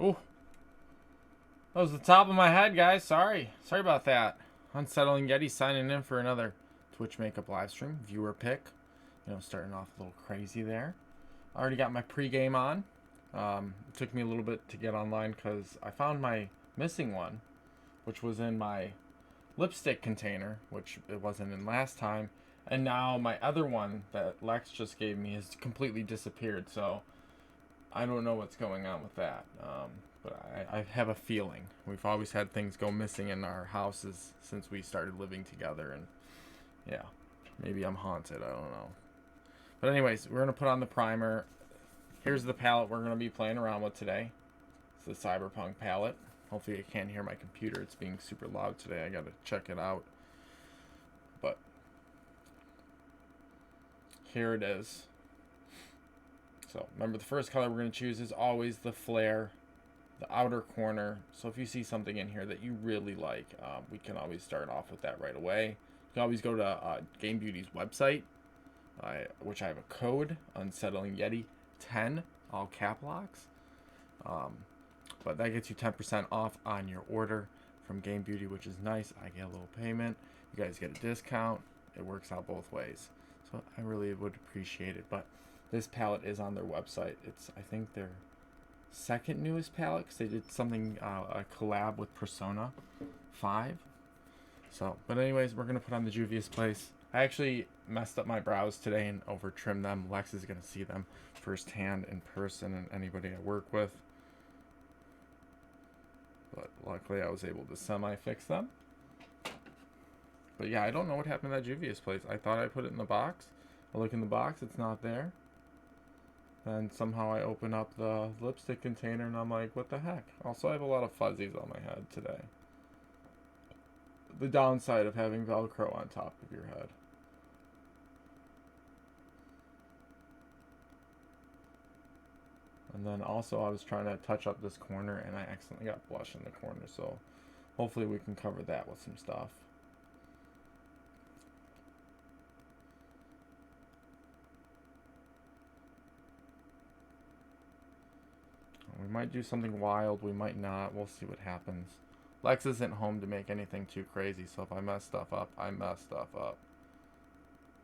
Oh, that was the top of my head, guys. Sorry about that. Unsettling Yeti signing in for another Twitch makeup live stream. Viewer pick. You know, starting off a little crazy there. I already got my pregame on. It took me a little bit to get online because I found my missing one, which was in my lipstick container, which it wasn't in last time. And now my other one that Lex just gave me has completely disappeared. So I don't know what's going on with that. But I have a feeling. We've always had things go missing in our houses since we started living together. And yeah, maybe I'm haunted. I don't know. But anyways, we're going to put on the primer. Here's the palette we're going to be playing around with today. It's the CyberPunk palette. Hopefully you can't hear my computer. It's being super loud today. I got to check it out. But here it is. So remember, the first color we're going to choose is always the flare, the outer corner. So if you see something in here that you really like, we can always start off with that right away. You can always go to GameBeauty's website, which I have a code, Unsettling Yeti 10, all cap locks. But that gets you 10% off on your order from GameBeauty, which is nice. I get a little payment. You guys get a discount. It works out both ways. So I really would appreciate it. But this palette is on their website. It's, I think, their second newest palette because they did something, a collab with Persona 5. So, but anyways, we're going to put on the Juvias Place. I actually messed up my brows today and over trimmed them. Lex is going to see them firsthand in person and anybody I work with. But luckily I was able to semi-fix them. But yeah, I don't know what happened to that Juvias Place. I thought I put it in the box. I look in the box, it's not there. And somehow I open up the lipstick container and I'm like, what the heck? Also, I have a lot of fuzzies on my head today. The downside of having Velcro on top of your head. And then also I was trying to touch up this corner and I accidentally got blush in the corner. So hopefully we can cover that with some stuff. We might do something wild, we might not. We'll see what happens. Lex isn't home to make anything too crazy, so if I mess stuff up, I mess stuff up.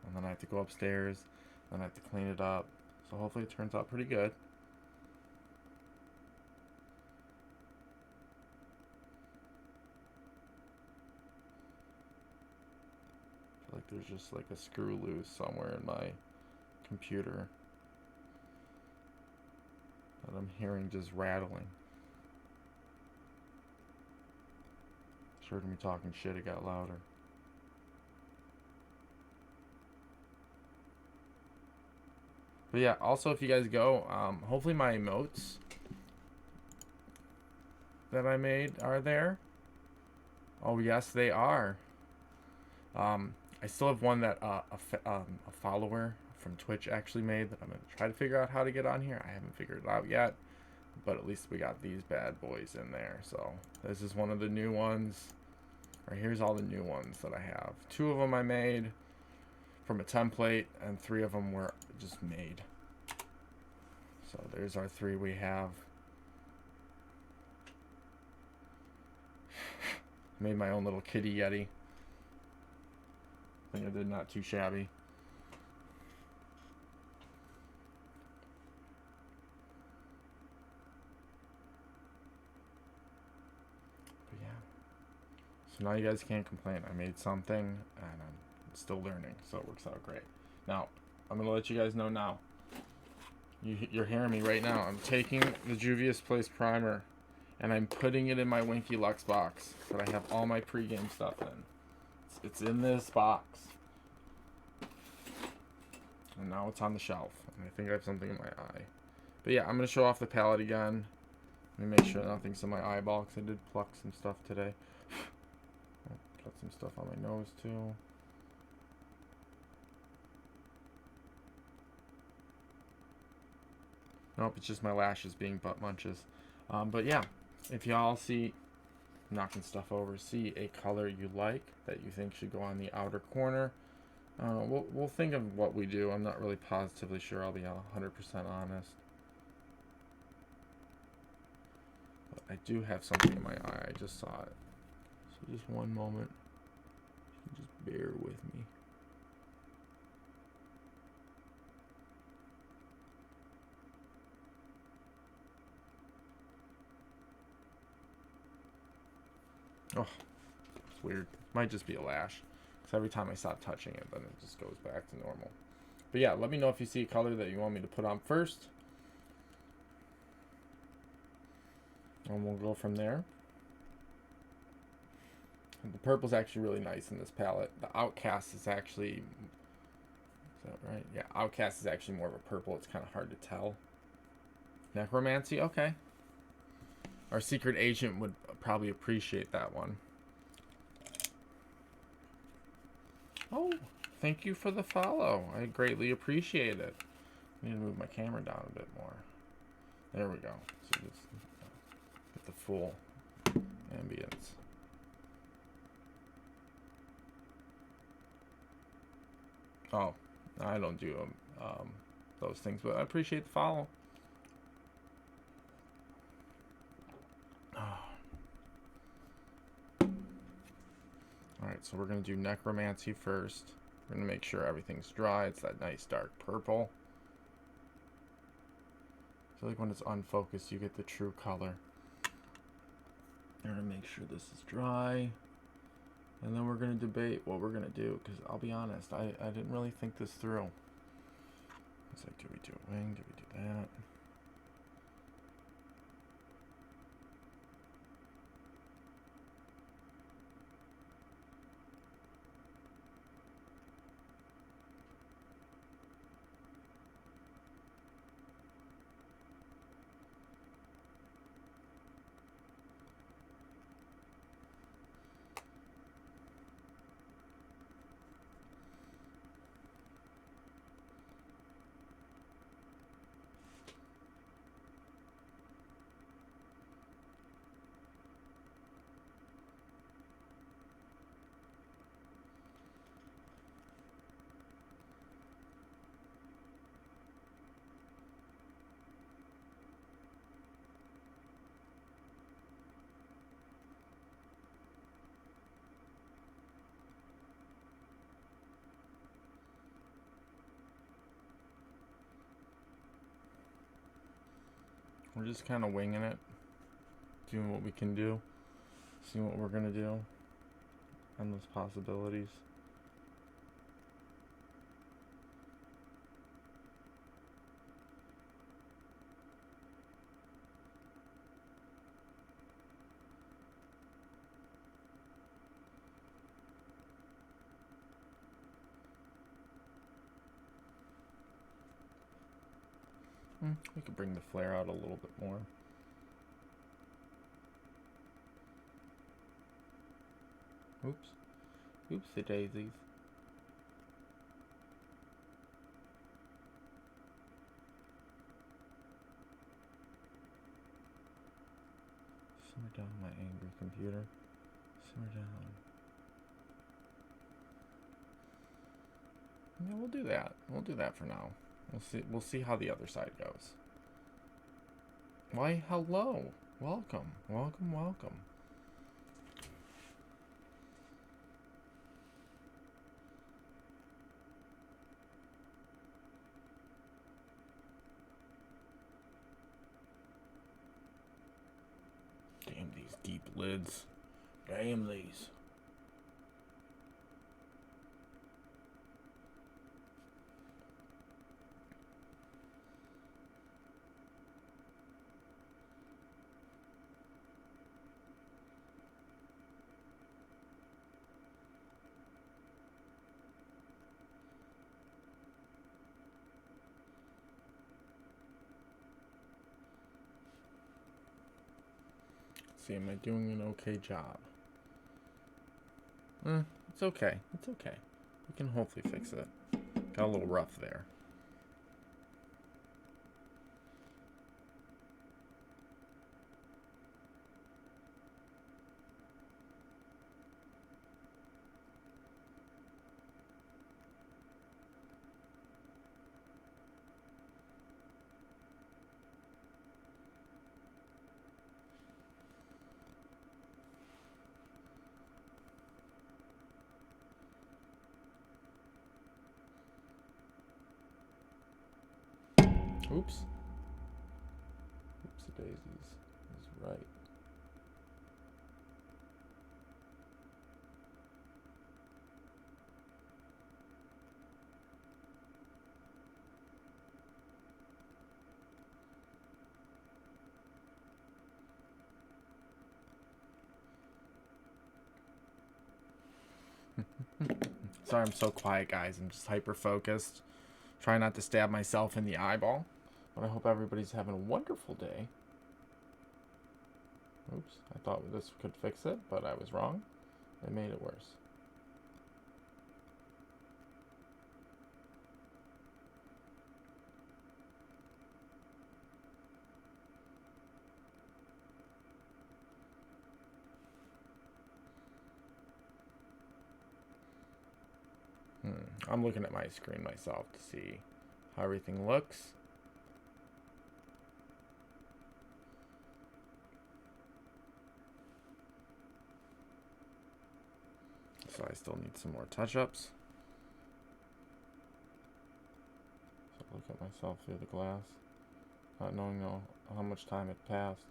And then I have to go upstairs, then I have to clean it up. So hopefully it turns out pretty good. I feel like there's just like a screw loose somewhere in my computer that I'm hearing just rattling. Heard me talking shit, it got louder. But yeah, also if you guys go, hopefully my emotes that I made are there. Oh yes, they are. I still have one that a follower from Twitch actually made that I'm gonna try to figure out how to get on here. I haven't figured it out yet, but at least we got these bad boys in there. So this is one of the new ones. Or here's all the new ones that I have. 2 of them I made from a template, and 3 of them were just made. So there's our 3 we have. Made my own little kitty Yeti. I think I did not too shabby. But yeah. So now you guys can't complain. I made something and I'm still learning, so it works out great. Now, I'm going to let you guys know now. You're hearing me right now. I'm taking the Juvias Place primer and I'm putting it in my Winky Lux box that I have all my pregame stuff in. It's in this box. And now it's on the shelf. And I think I have something in my eye. But yeah, I'm going to show off the palette again. Let me make sure nothing's in my eyeball because I did pluck some stuff today. Got some stuff on my nose too. Nope, it's just my lashes being butt munches. But yeah, if y'all see, knocking stuff over, see a color you like that you think should go on the outer corner, we'll think of what we do. I'm not really positively sure. I'll be 100% honest. I do have something in my eye. I just saw it. So just one moment. Just bear with me. Oh, it's weird. Might just be a lash. Because every time I stop touching it, then it just goes back to normal. But yeah, let me know if you see a color that you want me to put on first. And we'll go from there. And the purple's actually really nice in this palette. The Outcast is actually... Is that right? Yeah, Outcast is actually more of a purple. It's kind of hard to tell. Necromancy? Okay. Our secret agent would probably appreciate that one. Oh, thank you for the follow. I greatly appreciate it. I need to move my camera down a bit more. There we go. So just get the full ambience. Oh, I don't do those things, but I appreciate the follow. Alright, so we're going to do Necromancy first. We're going to make sure everything's dry. It's that nice dark purple. I feel like when it's unfocused, you get the true color. I'm going to make sure this is dry. And then we're going to debate what we're going to do. Because I'll be honest, I didn't really think this through. It's like, do we do a wing? Do we do that? We're just kind of winging it, doing what we can do, seeing what we're gonna do, endless possibilities. We could bring the flare out a little bit more. Oops. Oopsie daisies. Simmer down my angry computer. Simmer down. Yeah, we'll do that. We'll do that for now. We'll see how the other side goes. Why, hello. Welcome. Welcome, welcome. Damn these deep lids. Damn these. See, am I doing an okay job? It's okay. It's okay. We can hopefully fix it. Got a little rough there. Oops. Oopsie daisies. Is right. Sorry I'm so quiet, guys. I'm just hyper focused. Trying not to stab myself in the eyeball. But I hope everybody's having a wonderful day. Oops, I thought this could fix it, but I was wrong. It made it worse. I'm looking at my screen myself to see how everything looks. So I still need some more touch-ups. So look at myself through the glass, not knowing how much time had passed.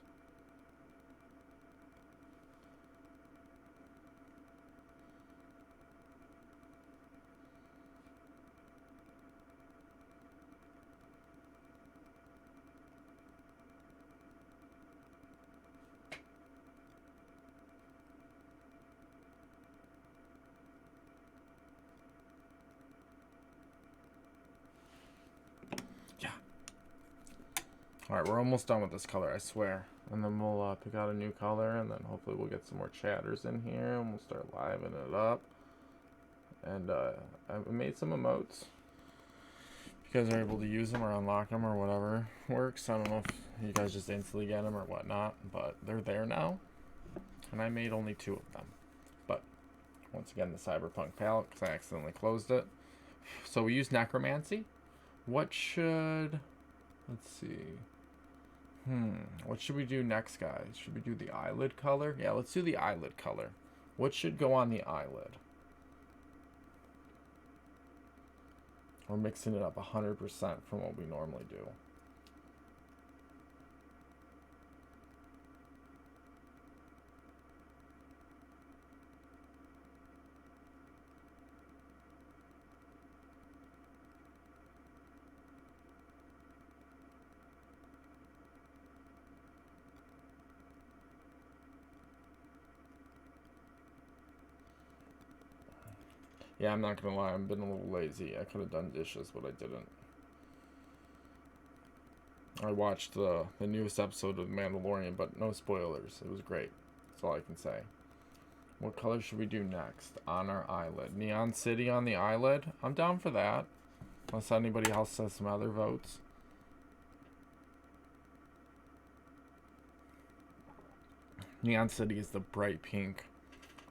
Alright, we're almost done with this color, I swear. And then we'll pick out a new color, and then hopefully we'll get some more chatters in here, and we'll start livening it up. And I made some emotes. You guys are able to use them or unlock them or whatever works. I don't know if you guys just instantly get them or whatnot, but they're there now. And I made only 2 of them. But once again, the CyberPunk palette, because I accidentally closed it. So we use necromancy. What should... Let's see. What should we do next, guys? Should we do the eyelid color? Yeah, let's do the eyelid color. What should go on the eyelid? We're mixing it up 100% from what we normally do. Yeah, I'm not gonna lie, I've been a little lazy. I could have done dishes, but I didn't. I watched the newest episode of The Mandalorian, but no spoilers. It was great. That's all I can say. What color should we do next on our eyelid? Neon City on the eyelid? I'm down for that. Unless anybody else has some other votes. Neon City is the bright pink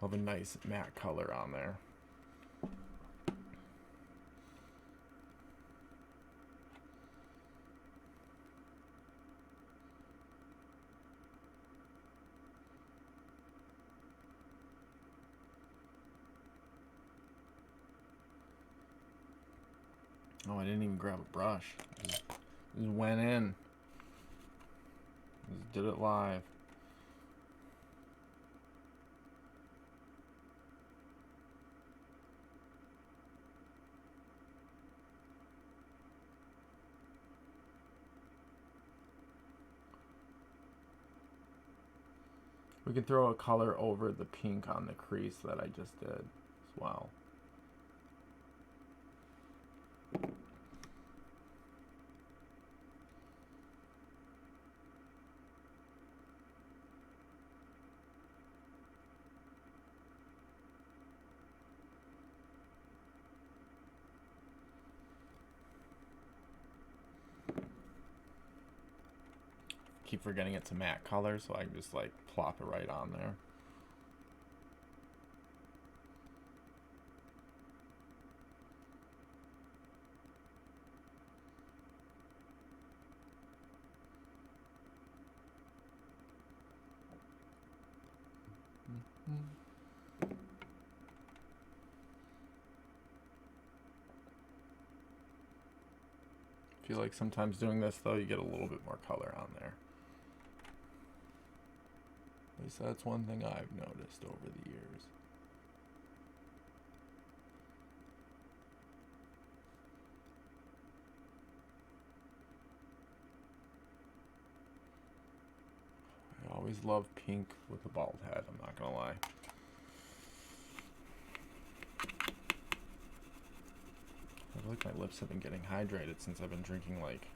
of a nice matte color on there. Oh, I didn't even grab a brush. Just went in. Just did it live. We can throw a color over the pink on the crease that I just did as well. Keep forgetting it's a matte color, so I can just like plop it right on there. I feel like sometimes doing this, though, you get a little bit more color on there. At least that's one thing I've noticed over the years. I always love pink with a bald head, I'm not gonna lie. I feel like my lips have been getting hydrated since I've been drinking like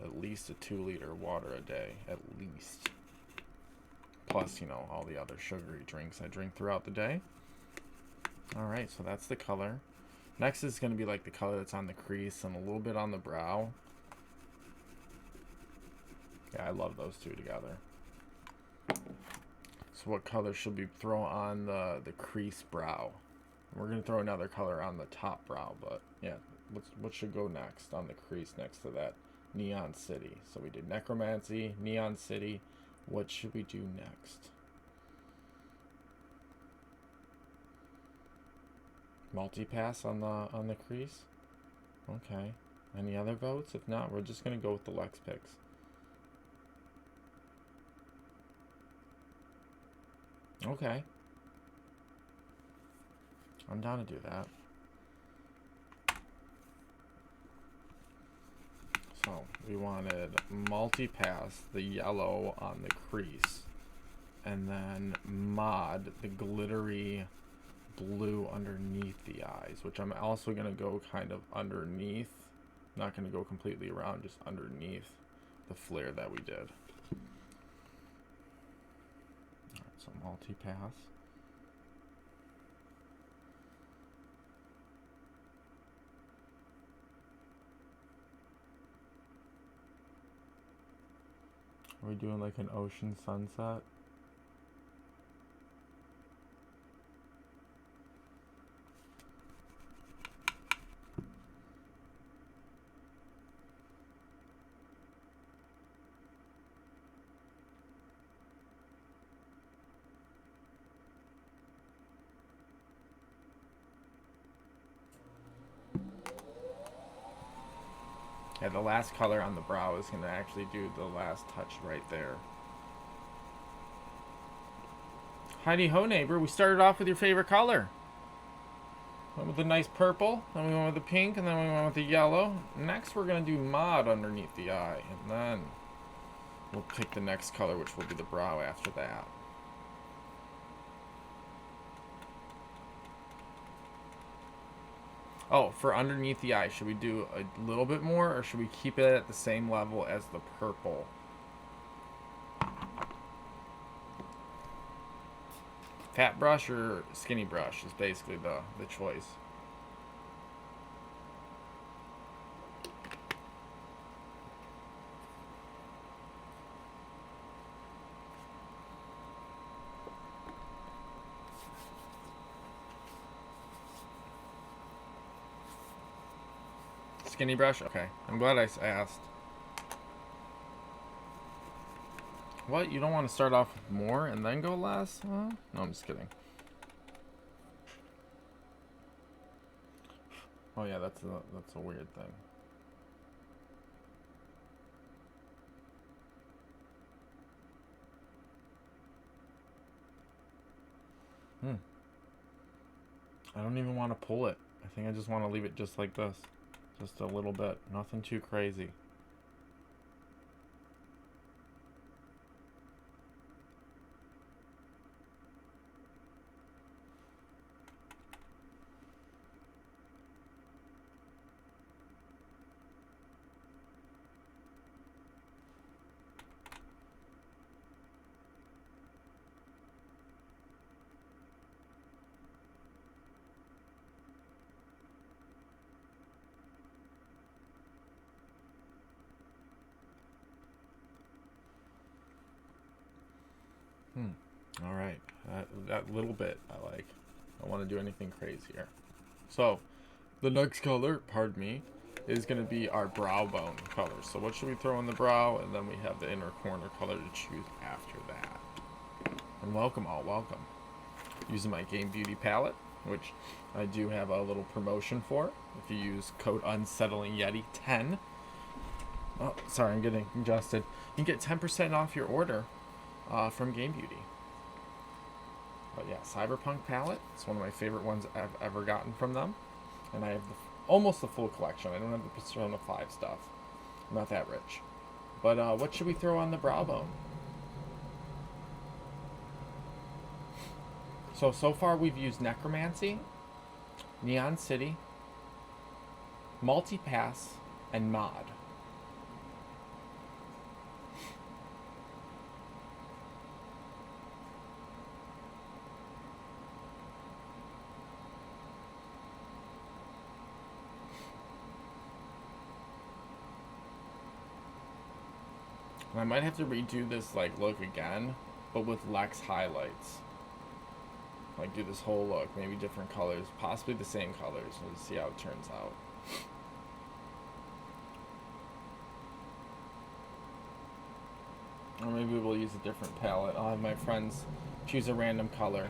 at least a 2-liter water a day, at least. Plus, you know, all the other sugary drinks I drink throughout the day. Alright, so that's the color. Next is going to be like the color that's on the crease and a little bit on the brow. Yeah, I love those two together. So what color should we throw on the crease brow? We're going to throw another color on the top brow, but yeah, what should go next on the crease next to that? Neon City. So we did Necromancy, Neon City. What should we do next? Multi-pass on the crease? Okay. Any other votes? If not, we're just going to go with the Lux picks. Okay. I'm down to do that. So we wanted multi-pass the yellow on the crease, and then mod the glittery blue underneath the eyes, which I'm also going to go kind of underneath. Not going to go completely around, just underneath the flare that we did. Alright, so multi-pass. Are we doing like an ocean sunset? Yeah, the last color on the brow is going to actually do the last touch right there. Heidi ho, neighbor. We started off with your favorite color. Went with the nice purple, then we went with the pink, and then we went with the yellow. Next, we're going to do mod underneath the eye, and then we'll pick the next color, which will be the brow after that. Oh, for underneath the eye, should we do a little bit more, or should we keep it at the same level as the purple? Fat brush or skinny brush is basically the choice. Skinny brush? Okay. I'm glad I asked. What? You don't want to start off with more and then go less? Huh? No, I'm just kidding. Oh yeah, that's a weird thing. I don't even want to pull it. I think I just want to leave it just like this. Just a little bit. Nothing too crazy. All right, that little bit I like. I don't want to do anything crazier. So, the next color, pardon me, is going to be our brow bone color. So what should we throw in the brow? And then we have the inner corner color to choose after that. And welcome, all welcome. Using my GameBeauty palette, which I do have a little promotion for. If you use code Unsettlingyeti10, Oh, sorry, I'm getting congested. You can get 10% off your order from GameBeauty. But yeah, CyberPunk palette. It's one of my favorite ones I've ever gotten from them. And I have almost the full collection. I don't have the Persona 5 stuff. I'm not that rich. But what should we throw on the brow bone? So far we've used Necromancy, Neon City, Multipass, and Mod. And I might have to redo this like look again, but with Lex highlights. Like do this whole look, maybe different colors, possibly the same colors. We'll see how it turns out. Or maybe we'll use a different palette. I'll have my friends choose a random color.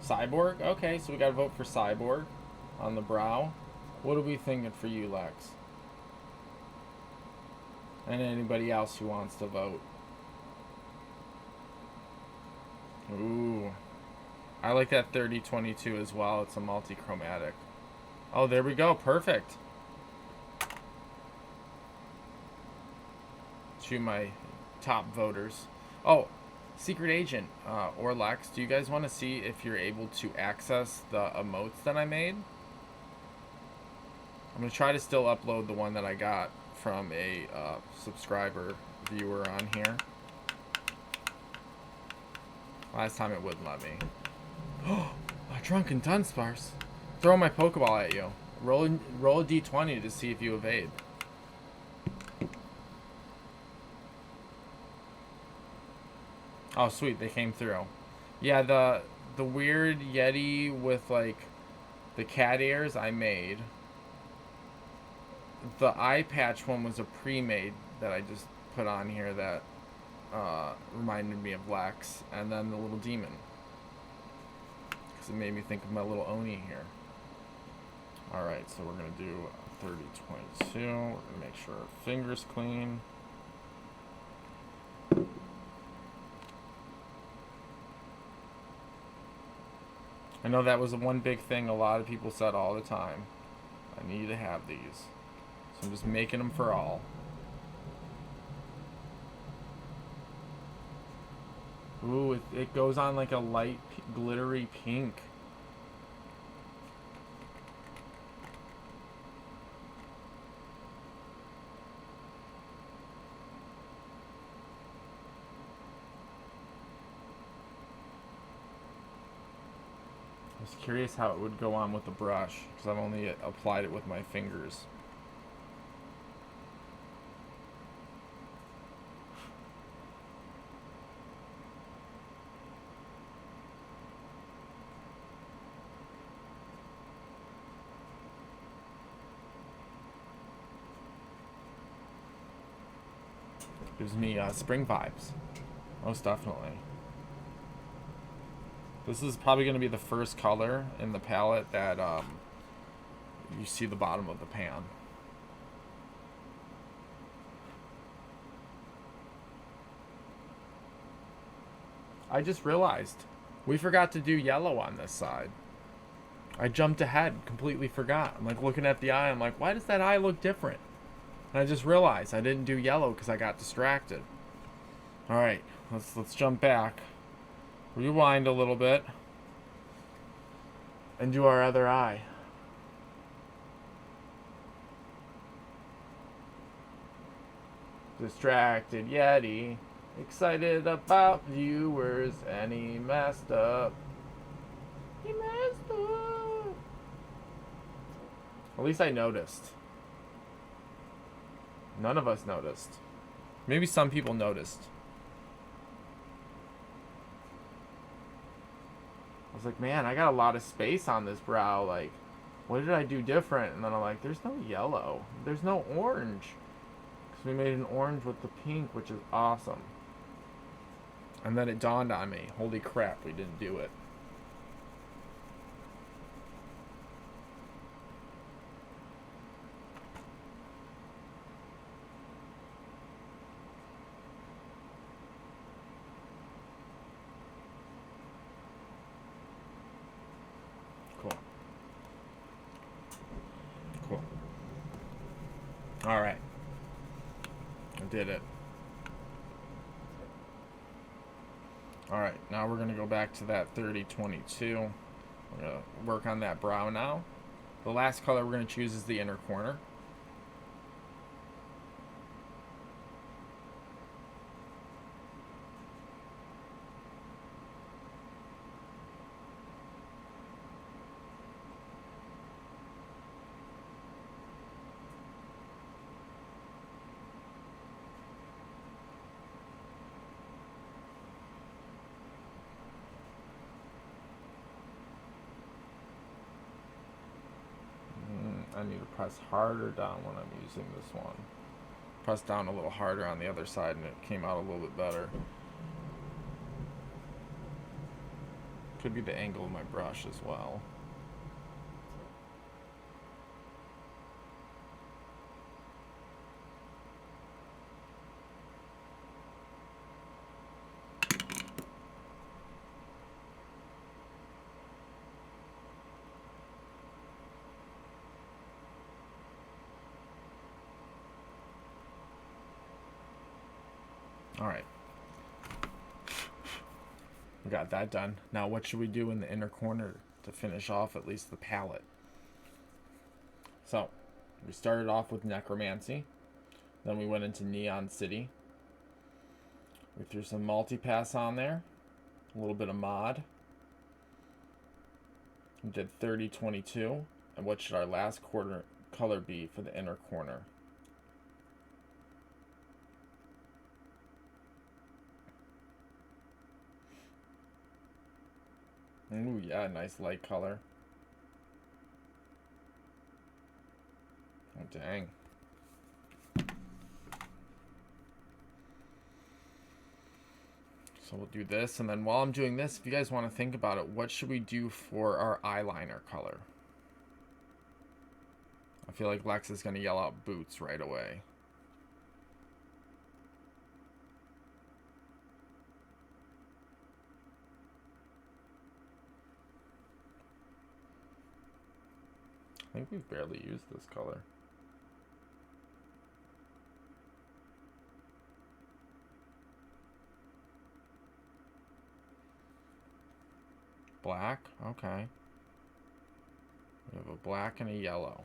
Cyborg? Okay, so we gotta vote for Cyborg on the brow. What are we thinking for you, Lex? And anybody else who wants to vote. Ooh. I like that 3022 as well. It's a multi-chromatic. Oh, there we go. Perfect. To my top voters. Oh, Secret Agent or Lex, do you guys want to see if you're able to access the emotes that I made? I'm going to try to still upload the one that I got from a subscriber viewer on here. Last time it wouldn't let me. Oh, a drunken Dunsparce. Throw my Pokeball at you. Roll a d20 to see if you evade. Oh, sweet, they came through. Yeah, the weird Yeti with like the cat ears I made. The eye patch one was a pre-made that I just put on here that reminded me of Lex, and then the little demon. Because it made me think of my little Oni here. Alright, so we're going to do 3022. We're going to make sure our fingers clean. I know that was the one big thing a lot of people said all the time. I need to have these. So I'm just making them for all. Ooh, it goes on like a light glittery pink. I was curious how it would go on with the brush, because I've only applied it with my fingers. Gives me spring vibes, most definitely. This is probably going to be the first color in the palette that you see the bottom of the pan. I just realized we forgot to do yellow on this side. I jumped ahead, completely forgot. I'm like looking at the eye, I'm like, why does that eye look different? And I just realized I didn't do yellow because I got distracted. Alright, let's jump back. Rewind a little bit. And do our other eye. Distracted Yeti. Excited about viewers. And he messed up. He messed up. At least I noticed. None of us noticed. Maybe some people noticed. I was like, man, I got a lot of space on this brow. Like, what did I do different? And then I'm like, there's no yellow. There's no orange. Because we made an orange with the pink, which is awesome. And then it dawned on me, holy crap, we didn't do it. All right, I did it. All right, now we're gonna go back to that 3022. We're gonna work on that brow now. The last color we're gonna choose is the inner corner. I need to press harder down when I'm using this one. Press down a little harder on the other side and it came out a little bit better. Could be the angle of my brush as well. All right. We got that done. Now what should we do in the inner corner to finish off at least the palette? So, we started off with Necromancy. Then we went into Neon City. We threw some multi-pass on there. A little bit of mod. We did 3022. And what should our last color be for the inner corner? Ooh, yeah, nice light color. Oh, dang. So we'll do this, and then while I'm doing this, if you guys want to think about it, what should we do for our eyeliner color? I feel like Lex is going to yell out boots right away. I think we've barely used this color. Black? Okay. We have a black and a yellow.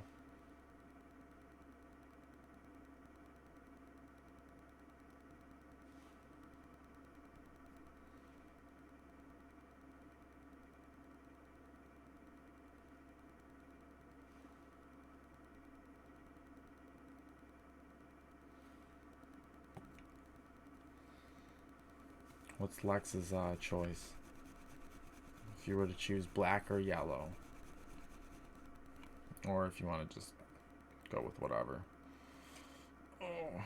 What's Lex's choice? If you were to choose black or yellow. Or if you want to just go with whatever. Oh.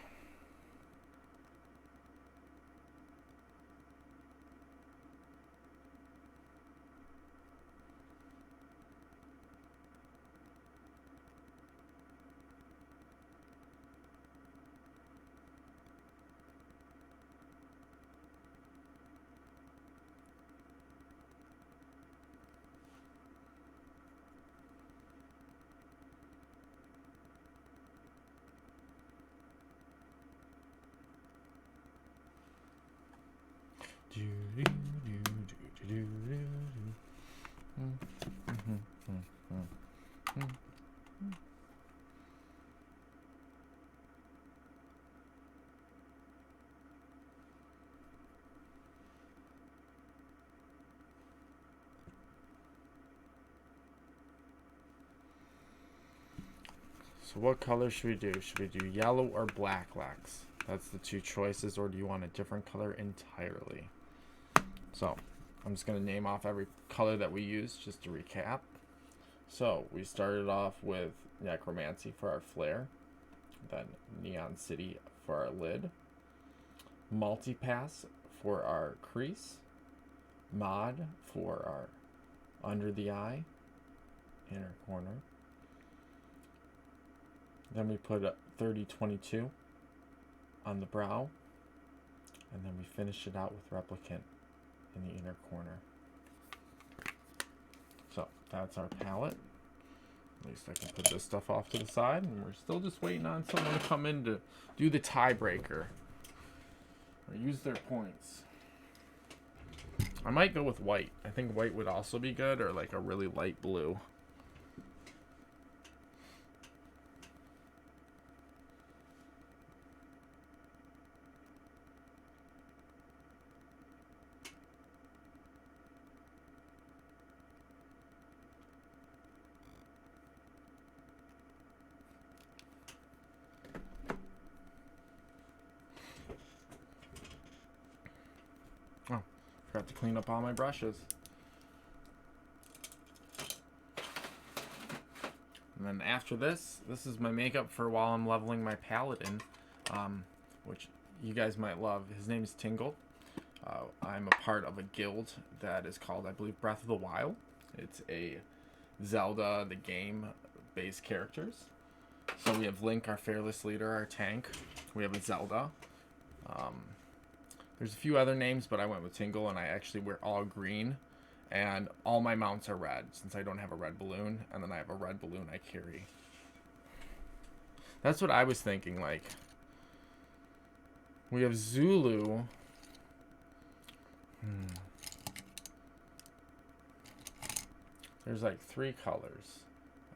So what color should we do? Should we do yellow or black, Lex? That's the two choices, or do you want a different color entirely? So I'm just going to name off every color that we used just to recap. So we started off with Necromancy for our flare, then Neon City for our lid, Multi-Pass for our crease, Mod for our under the eye, inner corner. Then we put a 3022 on the brow, and then we finish it out with Replicant in the inner corner. So that's our palette. At least I can put this stuff off to the side, and we're still just waiting on someone to come in to do the tiebreaker or use their points. I might go with white. I think white would also be good, or like a really light blue. Oh, forgot to clean up all my brushes. And then after this is my makeup for while I'm leveling my palette in, which you guys might love. His name is Tingle. I'm a part of a guild that is called, I believe, Breath of the Wild. It's a Zelda, the game, based characters. So we have Link, our fearless leader, our tank. We have a Zelda. There's a few other names, but I went with Tingle, and I actually wear all green. And all my mounts are red, since I don't have a red balloon. And then I have a red balloon I carry. That's what I was thinking, like. We have Zulu. There's like 3 colors.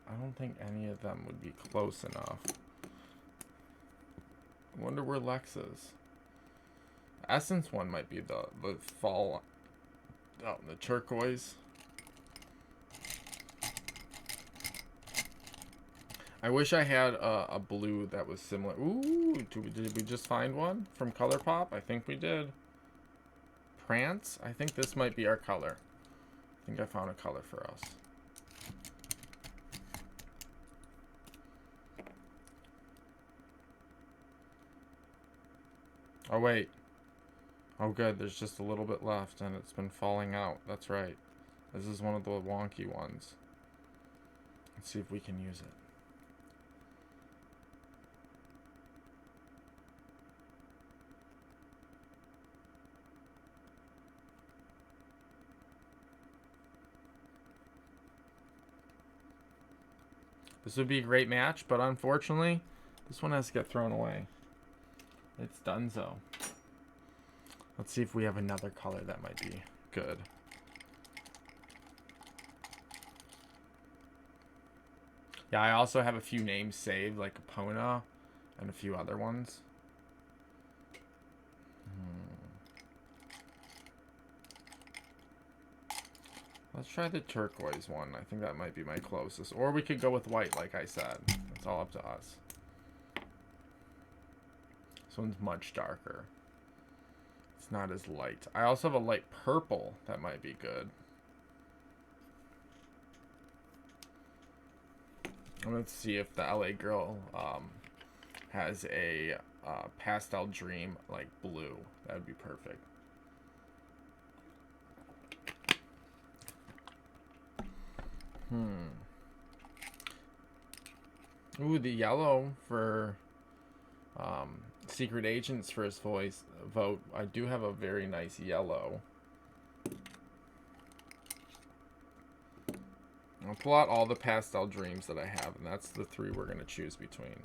I don't think any of them would be close enough. I wonder where Lex is. Essence one might be the fall. Oh, the turquoise. I wish I had a blue that was similar. Ooh, did we just find one from ColourPop? I think we did. Prance? I think this might be our color. I think I found a color for us. Oh, wait. Oh, good. There's just a little bit left, and it's been falling out. That's right. This is one of the wonky ones. Let's see if we can use it. This would be a great match, but unfortunately, this one has to get thrown away. It's donezo. Let's see if we have another color that might be good. Yeah, I also have a few names saved, like Epona and a few other ones. Let's try the turquoise one. I think that might be my closest. Or we could go with white, like I said. It's all up to us. This one's much darker. It's not as light. I also have a light purple that might be good. And let's see if the L.A.Girl has a pastel dream like blue. That would be perfect. Ooh, the yellow for Secret Agents for his vote. I do have a very nice yellow. I'll pull out all the pastel dreams that I have, and that's the 3 we're going to choose between.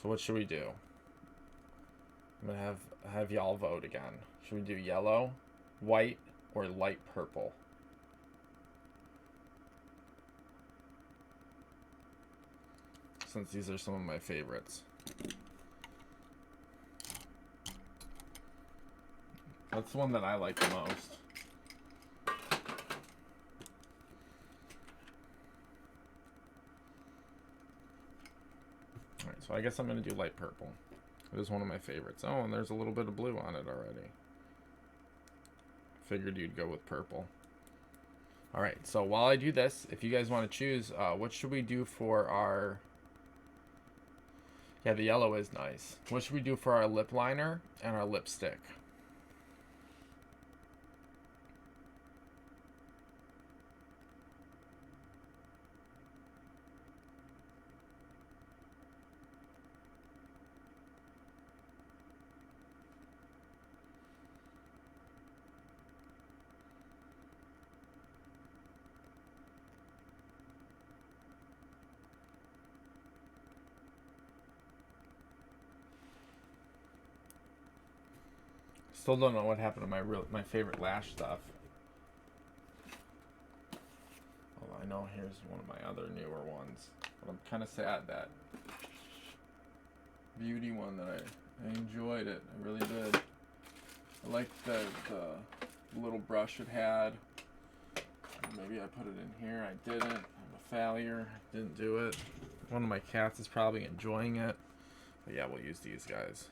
So what should we do? I'm going to have y'all vote again. Should we do yellow, white, or light purple? Since these are some of my favorites. That's the one that I like the most. Alright, so I guess I'm going to do light purple. It is one of my favorites. Oh, and there's a little bit of blue on it already. Figured you'd go with purple. Alright, so while I do this, if you guys want to choose, what should we do for our... Yeah, the yellow is nice. What should we do for our lip liner and our lipstick? Still don't know what happened to my favorite lash stuff. Although I know here's one of my other newer ones. But I'm kind of sad that beauty one that I enjoyed it. I really did. I liked the little brush it had. Maybe I put it in here. I didn't. I'm a failure. I didn't do it. One of my cats is probably enjoying it. But yeah, we'll use these guys.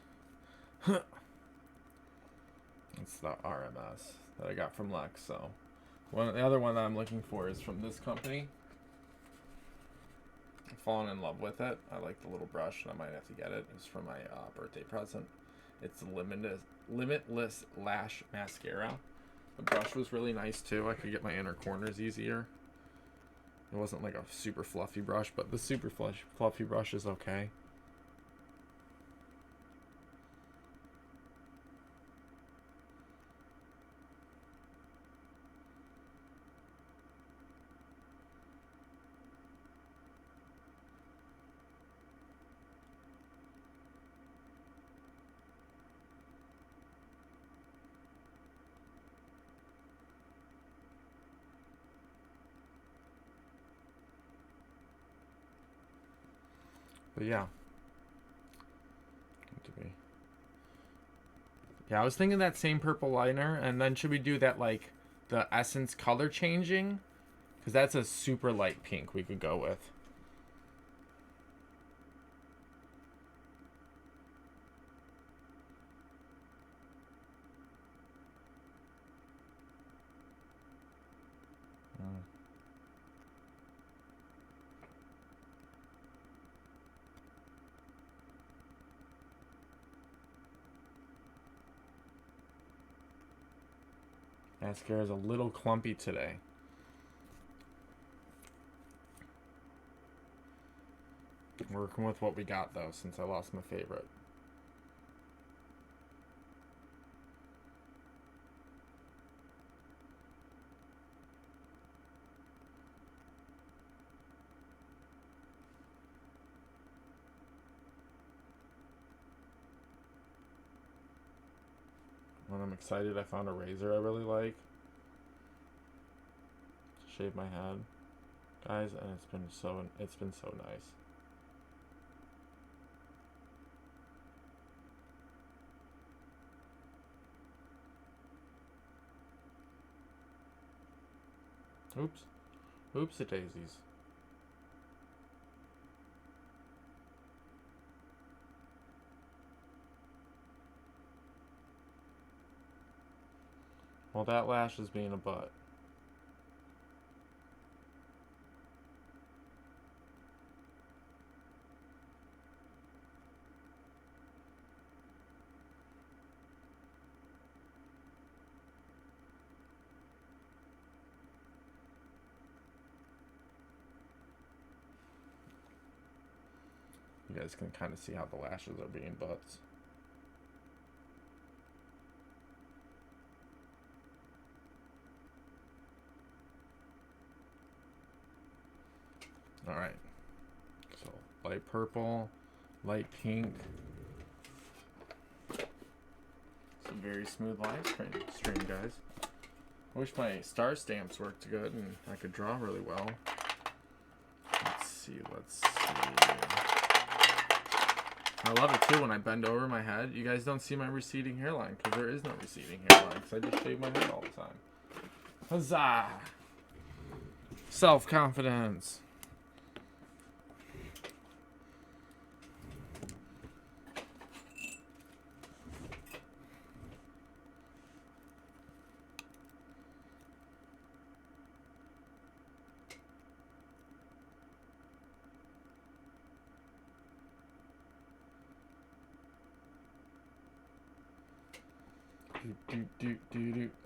It's the RMS that I got from Lex. So the other one that I'm looking for is from this company. I've fallen in love with it. I like the little brush, and I might have to get it. It's for my birthday present. It's the Limitless Lash Mascara. The brush was really nice too. I could get my inner corners easier. It wasn't like a super fluffy brush, but the super fluffy brush is okay. But yeah. Yeah, I was thinking that same purple liner, and then should we do that, like, the Essence color changing? Because that's a super light pink we could go with. Mascara is a little clumpy today. Working with what we got though, since I lost my favorite. When I'm excited, I found a razor I really like to shave my head, guys, and it's been so nice. Oops. Oopsie daisies. Well, that lash is being a butt. You guys can kind of see how the lashes are being butts. Alright. So, light purple, light pink. It's a very smooth live stream, guys. I wish my star stamps worked good and I could draw really well. Let's see. I love it too when I bend over my head. You guys don't see my receding hairline because there is no receding hairline because I just shave my head all the time. Huzzah! Self-confidence.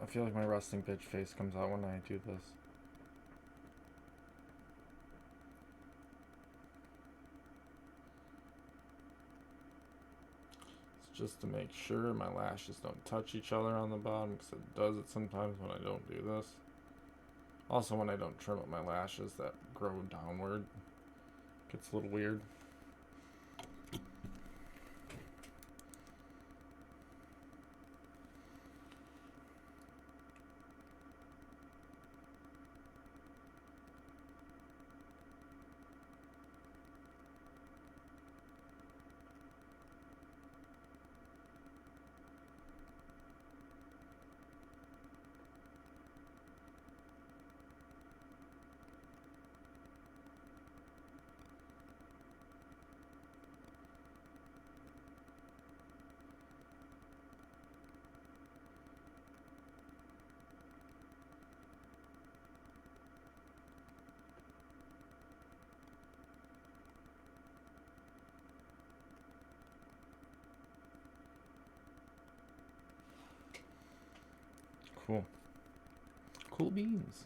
I feel like my resting bitch face comes out when I do this. It's just to make sure my lashes don't touch each other on the bottom, because it does it sometimes when I don't do this. Also, when I don't trim up my lashes that grow downward, it gets a little weird. Cool. Cool beans.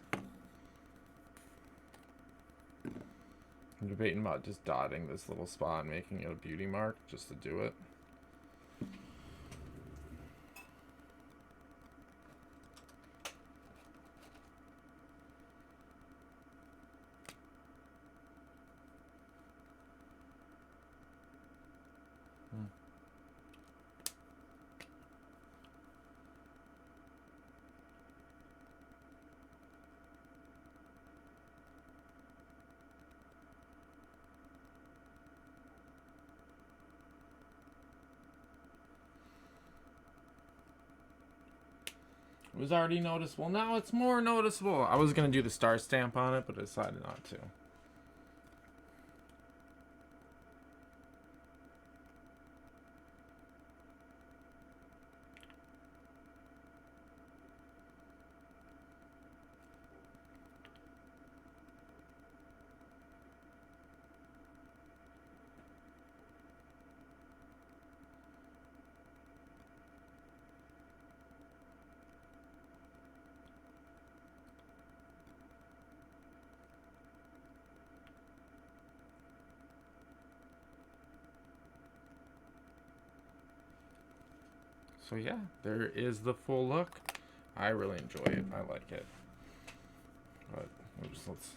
I'm debating about just dotting this little spot and making it a beauty mark just to do it. It was already noticeable. Now it's more noticeable. I was going to do the star stamp on it, but I decided not to. So yeah, there is the full look. I really enjoy it. I like it. But let's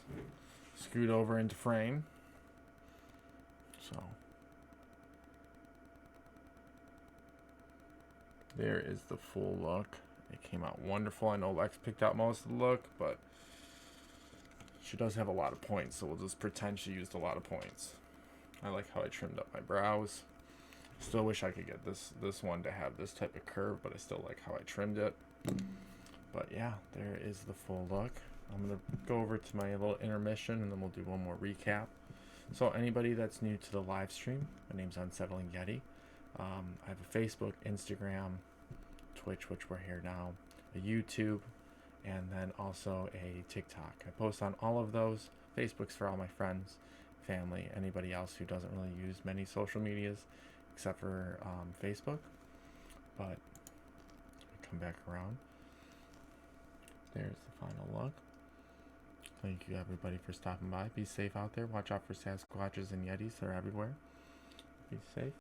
scoot over into frame. So there is the full look. It came out wonderful. I know Lex picked out most of the look, but she does have a lot of points, so we'll just pretend she used a lot of points. I like how I trimmed up my brows. Still wish I could get this one to have this type of curve, but I still like how I trimmed it. But yeah, there is the full look. I'm going to go over to my little intermission, and then we'll do one more recap. So anybody that's new to the live stream, my name's Unsettling Yeti. I have a Facebook, Instagram, Twitch, which we're here now, a YouTube, and then also a TikTok. I post on all of those. Facebook's for all my friends, family, anybody else who doesn't really use many social medias except for Facebook. But come back around. There's the final look. Thank you everybody for stopping by. Be safe out there. Watch out for Sasquatches and Yetis. They're everywhere. Be safe.